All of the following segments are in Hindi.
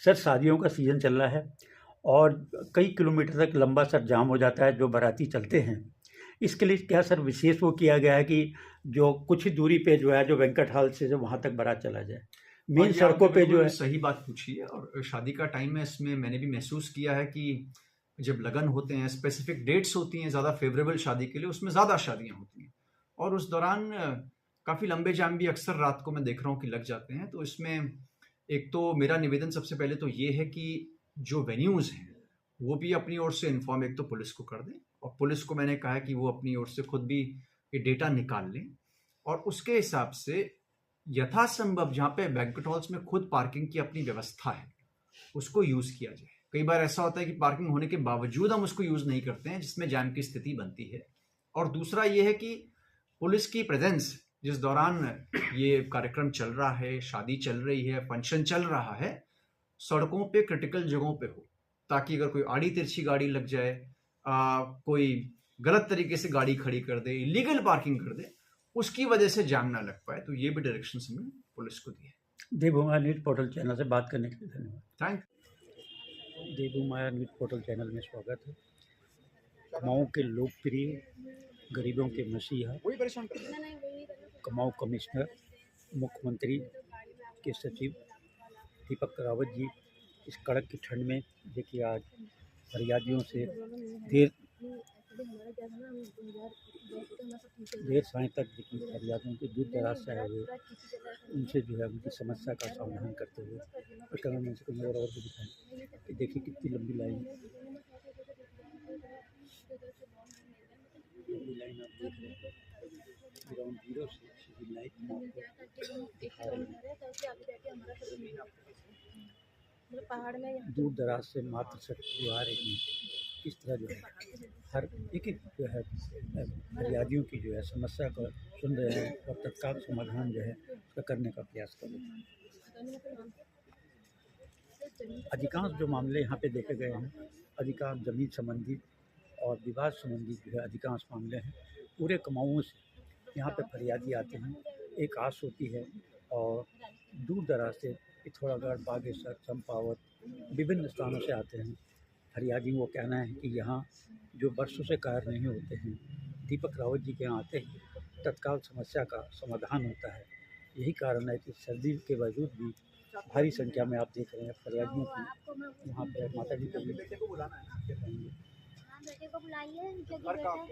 सर शादियों का सीज़न चल रहा है और कई किलोमीटर तक लंबा सर जाम हो जाता है जो बाराती चलते हैं। इसके लिए क्या सर विशेष वो किया गया है कि जो कुछ ही दूरी पे जो है जो वेंकट हॉल से जो वहाँ तक बारात चला जाए, और मेन ये सड़कों आपने पे जो बिल्कुल है। सही बात पूछी है। और शादी का टाइम है, इसमें मैंने भी महसूस किया है कि जब लगन होते हैं, स्पेसिफिक डेट्स होती हैं ज़्यादा फेवरेबल शादी के लिए, उसमें ज़्यादा शादियाँ होती हैं और उस दौरान काफ़ी लंबे जाम भी अक्सर रात को मैं देख रहा हूँ कि लग जाते हैं। तो इसमें एक तो मेरा निवेदन सबसे पहले तो ये है कि जो वेन्यूज़ हैं वो भी अपनी ओर से इन्फॉर्म एक तो पुलिस को कर दें, और पुलिस को मैंने कहा है कि वो अपनी ओर से खुद भी ये डेटा निकाल लें और उसके हिसाब से यथासंभव जहाँ पे बैंक्वेट हॉल्स में खुद पार्किंग की अपनी व्यवस्था है उसको यूज़ किया जाए। कई बार ऐसा होता है कि पार्किंग होने के बावजूद हम उसको यूज़ नहीं करते हैं, जिसमें जैम की स्थिति बनती है। और दूसरा ये है कि पुलिस की प्रेजेंस जिस दौरान ये कार्यक्रम चल रहा है, शादी चल रही है, फंक्शन चल रहा है, सड़कों पे क्रिटिकल जगहों पे हो, ताकि अगर कोई आड़ी तिरछी गाड़ी लग जाए, कोई गलत तरीके से गाड़ी खड़ी कर दे, इलीगल पार्किंग कर दे, उसकी वजह से जाम ना लग पाए। तो ये भी डायरेक्शन हमने पुलिस को दिए। देवभूमि न्यूज़ पोर्टल चैनल से बात करने के लिए धन्यवाद। थैंक देवभूमि न्यूज़ पोर्टल चैनल में स्वागत है। कुमाऊं के लोकप्रिय, गरीबों के मसीहा, कुमाऊं कमिश्नर, मुख्यमंत्री के सचिव दीपक रावत जी इस कड़क की ठंड में देखिए आज फरियादियों से देर साय तक देखिए फरियादियों के दूर दराज से आए हुए उनसे जो है उनकी समस्या का समाधान करते हुए और कैमरा मैन को नज़र और भी दिखाएं कि देखिए कितनी लंबी लाइन आप देख रहे हैं। ग्राउंड जीरो से सीधी लाइन आपको दिखा रहे हैं। दूर दराज से मात्र सड़क जो आ रही है, किस तरह जो है हर एक जो है फरियादियों की जो है समस्या को सुन रहे हैं और तत्काल समाधान जो है उसका करने का प्रयास कर रहे हैं। अधिकांश जो मामले यहाँ पे देखे गए हैं, अधिकांश ज़मीन संबंधी और विवाद संबंधी जो है अधिकांश मामले हैं। पूरे कुमाऊं से यहाँ पे फरियादी आते हैं, एक आस होती है और दूर दराज से पिथौरागढ़, बागेश्वर, चंपावत विभिन्न स्थानों से आते हैं। फरियादी वो कहना है कि यहाँ जो वर्षों से कार्य नहीं होते हैं, दीपक रावत जी के यहाँ आते ही तत्काल समस्या का समाधान होता है। यही कारण है कि सर्दी के बावजूद भी भारी संख्या में आप देख रहे हैं फरियादियों की यहाँ पे माता जी को बेटे को बुलाना है, बेटे को बुलाइए, घर वाला आप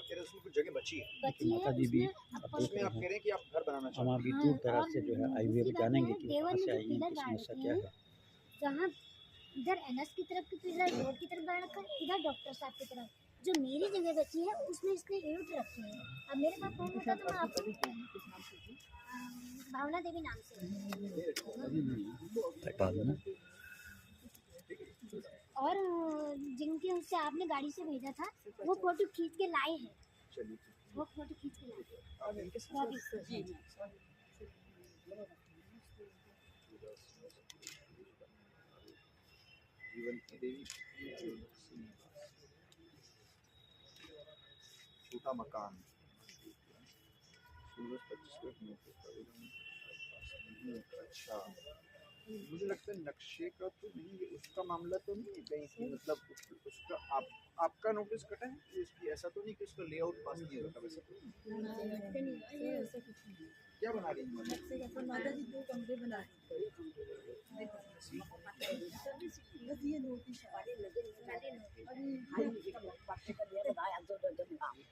कह रहे हैं उसमें कुछ जगह बची है, माता जी भी आप देख रहे हैं, आप कह रहे हैं कि आप घर बनाना चाहते हैं। हम अभी दूर दराज से जो है हाईवे पे जानेंगे कि कहाँ से आएंगे, इनकी समस्या क्या है। जहाँ इधर एनएस की तरफ की इधर रोड की तरफ बढ़कर इधर डॉक्टर साहब की तरफ जो मेरी जगह बची है उसमें इसने ईंट रखी है। अब मेरे पास फोन होता तो मैं आपको भावना देवी नाम से और जिनके उससे आपने गाड़ी से भेजा था वो फोटो खींच के लाए हैं, वो फोटो खींच के लाए हैं। छोटा मकान 25 अच्छा, मुझे लगता है नक्शे का तो नहीं है, उसका मामला तो नहीं है कहीं से, मतलब उसका आपका नोटिस कटा है इसकी, ऐसा तो नहीं कि उसका लेआउट पास नहीं होता वैसे तो क्या बना रही है माता जी? 2 कमरे बना रही है, ये नोटिस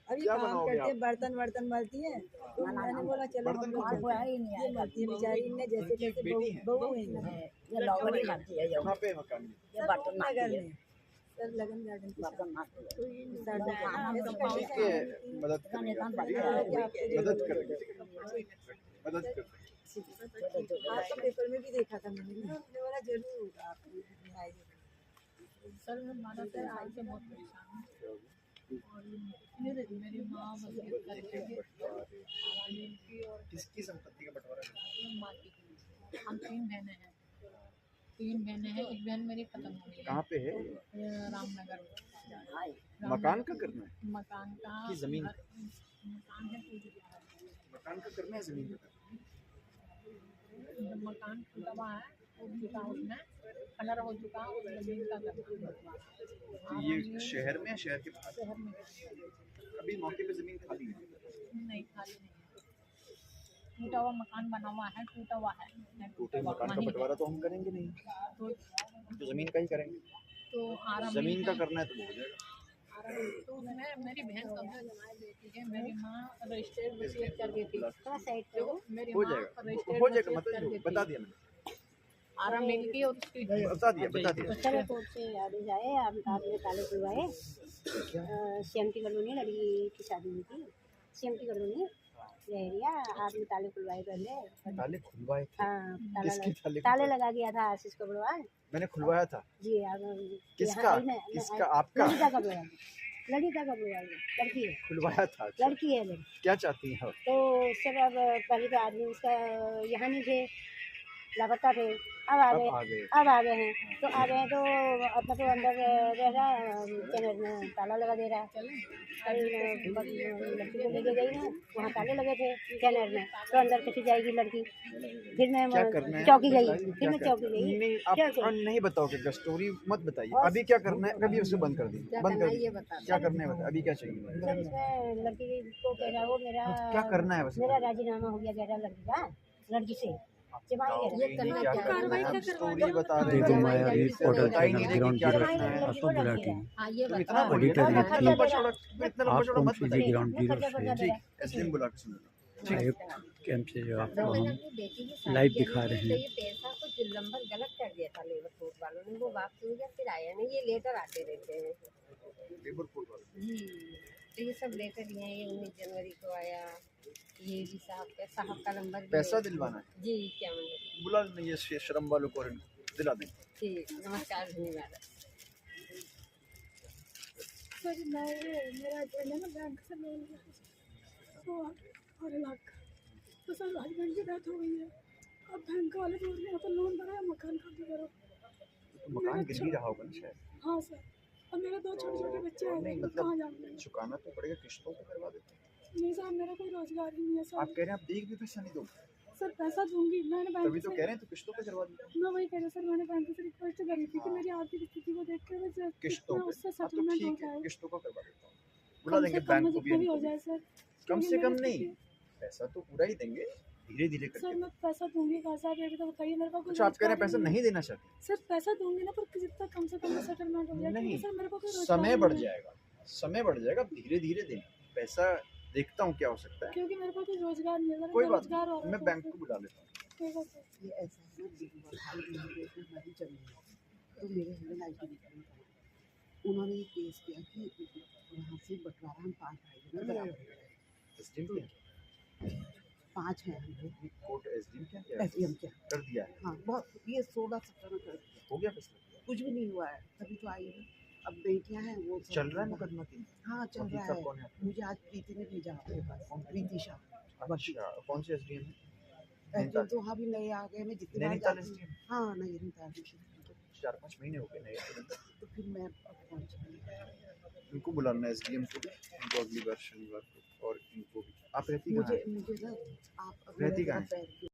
अभी काम करते बर्तन वर्तन मलती है, तो मैंने बोला चलो हम लोग ये मलती है बेचारी ने जैसे जैसे बहू है ये लॉबरी मलती है। कहाँ पे मकान में? ये बर्तन नगर में सर, लगन गार्डन के बर्तन मदद कर आपका पेपर में भी देखा था मैंने बोला जरूर होगा आप सर। हमारा सर आज से बहुत परेशान है और मेरी माँ किसकी संपत्ति का बंटवारा है? हम 3 बहनें हैं, 3 बहनें हैं, एक बहन मेरी खत्म हो गई। कहाँ पे है? रामनगर। मकान का करना है? मकान का की जमीन? मकान है, मकान का करना है, जमीन का? मकान दबा है हो चुका उसमें, कलर हो चुका उस जमीन का करना। तो ये शहर में या शहर के बाहर? शहर में अभी मौके पे जमीन खाली है। नहीं, खाली नहीं है, टूटा हुआ मकान बना हुआ है, टूटा हुआ है, टूटे मकान का वहीं बंटवारा तो हम करेंगे नहीं, तो हम तो जमीन का ही करेंगे। तो आराम जमीन का करना है तो वो हो जाएगा। तो उसमें मेरी बहन कब्जा जमाए देती है, मेरी माँ रजिस्टर्ड वसीयत कर गई थी। देखो मेरी हो माँ जाएगा, रजिस्टर्ड हो जाएगा, वसीयत कर मतलब गई बता थी। दिया मैंने, आराम मिल गई और उसकी बता दिया। चलो कोर्ट से आदेश आए, आपने ताले खुलवाए। सीएमटी कॉलोनी लड़की की शादी हुई थी, सीएमटी कॉलोनी एरिया, आपने ताले खुलवाए पहले। ताले खुलवाए थे? हाँ, किसके ताले? ताले लगा दिया था आशीष कब्रवाल मैंने खुलवाया था। जी। आप किसका? किसका? आपका? ललिता कब्रवाल, ललिता कब्रवाल लड़की है, खुलवाया था? अच्छा। लड़की है लड़की। क्या चाहती हैं आप? तो उससे अब पहले तो आदमी उसका यहाँ नहीं थे, लापता थे, अब आ गए, अब आ गए हैं। तो आ गए तो अपना तो अंदर रह रहा है, कैमरे में ताला लगा दे रहा है। लड़की को लेके गई ना, वहाँ ताले लगे थे कैमरे में, तो अंदर कैसे जाएगी लड़की। फिर मैं चौकी गई, फिर मैं चौकी गई। नहीं, आप नहीं बताओगे, स्टोरी मत बताइए। अभी क्या करना है? अभी उसे बंद कर दीजिए, बंद कर दीजिए। क्या करना है? अभी क्या चाहिए? सर इसमें लड़की को कह रहा, वो मेरा क्या करना है? बस मेरा राजीनामा हो गया, कह रहा लड़की का, लड़की से स्टोरी बता रहे देखो हैं। माया अभी पोर्टल बता ही नहीं चैनल रहे कि ग्राउंड क्या जीरो करना है। अशोक गुलाटी इतना बोलिए, एडिटर इतना हैं, लंबा चौड़ा मत आपको बताइए। ग्राउंड जीरो से ठीक, एसडीएम बुला के सुन लो। एक कैंप से जो आपको हम लाइव दिखा रहे हैं। ये पैसा कुछ नंबर गलत कर दिया था लेबर कोर्ट वालों ने, वो वापस हो गया, फिर आया नहीं। ये लेटर आते रहते हैं लेबर कोर्ट वाले। जी, तो ये सब लेटर लिए हैं। ये 19 जनवरी को आया, ये भी साहब का नंबर भी पैसा है। दिलवाना है? जी, क्या मतलब? बुला लेना, ये श्रम वालों को दिला देंगे। ठीक, नमस्कार, धन्यवाद। सर मेरा जो है ना बैंक से लोन लिया तो 8 लाख का, तो सर हस्बैंड की डेथ हो गई है। अब बैंक वाले बोल रहे हैं तो लोन भरा, मकान कब्जा करो। तो मकान गिर भी रहा होगा ना शायद। हाँ सर, अब मेरे 2 छोटे बच्चे आ गए, मतलब कहाँ जाऊँगी? चुकाना तो पड़ेगा, किस्तों पे करवा देते हैं। नहीं सर, मेरा कोई रोजगार ही नहीं है आप सर। कह रहे हैं आप देख भी पैसा नहीं दोगे, सर पैसा दूंगी, मैंने तभी बैंक तो से, कह रहे हैं तो किस्तों पे करवा दीजिए। मैं वही कह रही हूँ सर, मैंने बैंक से रिक्वेस्ट करी थी कि मेरी आर्थिक स्थिति को देख कर किस्तों पे? उससे हाँ तो सेटलमेंट हो ठीक है, जाए, किस्तों का करवा देता हूँ। बुला कम देंगे से कम बैंक में को भी। जितना भी हो जाए सर। कम क्योंकि से कम मेरी नहीं, स्थिति- पैसा तो पूरा ही देंगे, धीरे धीरे सर करके। मैं पैसा दूंगी कहाँ से, आप ये भी तो बताइए। मेरे पास कोई अच्छा, आप कह रहे हैं रोजगार पैसा ही नहीं देना चाहते? सर पैसा दूंगी ना, पर जितना कम से कम सेटलमेंट हो जाए। नहीं, क्योंकि सर मेरे को कोई रोजगार समय ही बढ़ नहीं है। जाएगा, समय बढ़ जाएगा, धीरे धीरे देना। पैसा देखता हूँ क्या हो सकता है। क्योंकि मेरे पास कोई रोजगार नहीं है सर, कोई मेरा बात रोजगार हो नहीं, रहा मैं है बैंक तो को बुला लेता हूँ। ठीक है सर। ये ऐसा है ना, हमारी जमीन है, तो मेरे हस्बैंड आई टी उन्होंने ये केस किया कि वहाँ से बंटवारा हम 5 भाई में बराबर एसडीएम क्या 5 हैं हम लोग। कोर्ट एसडीएम क्या किया? एसडीएम क्या कर दिया है, हाँ, बहुत ये 16-17 में कर दिया, हो गया फैसला। कुछ भी नहीं हुआ है, तभी तो आई है। अब बेटियां हैं वो सब- चल रहा है मुकदमा की? हाँ चल वकील रहा साहब है। कौन है? मुझे आज प्रीति ने भेजा आपके पास, प्रीति शाह। अच्छा, कौन से एसडीएम है? एसडीएम तो वहाँ भी नए आ गए, मैं जितनी बार नैनीताल जाती हूँ। एसडीएम? हाँ नैनीताल, 4-5 महीने हो गए नए। तो फिर मैं अब पहुँच गई। इनको बुलाना है, एसडीएम को भी, इनको अगली बार शनिवार को, और इनको भी। आप रहती कहाँ मुझे हैं? मुझे ना आप रहती कहाँ हैं? पैर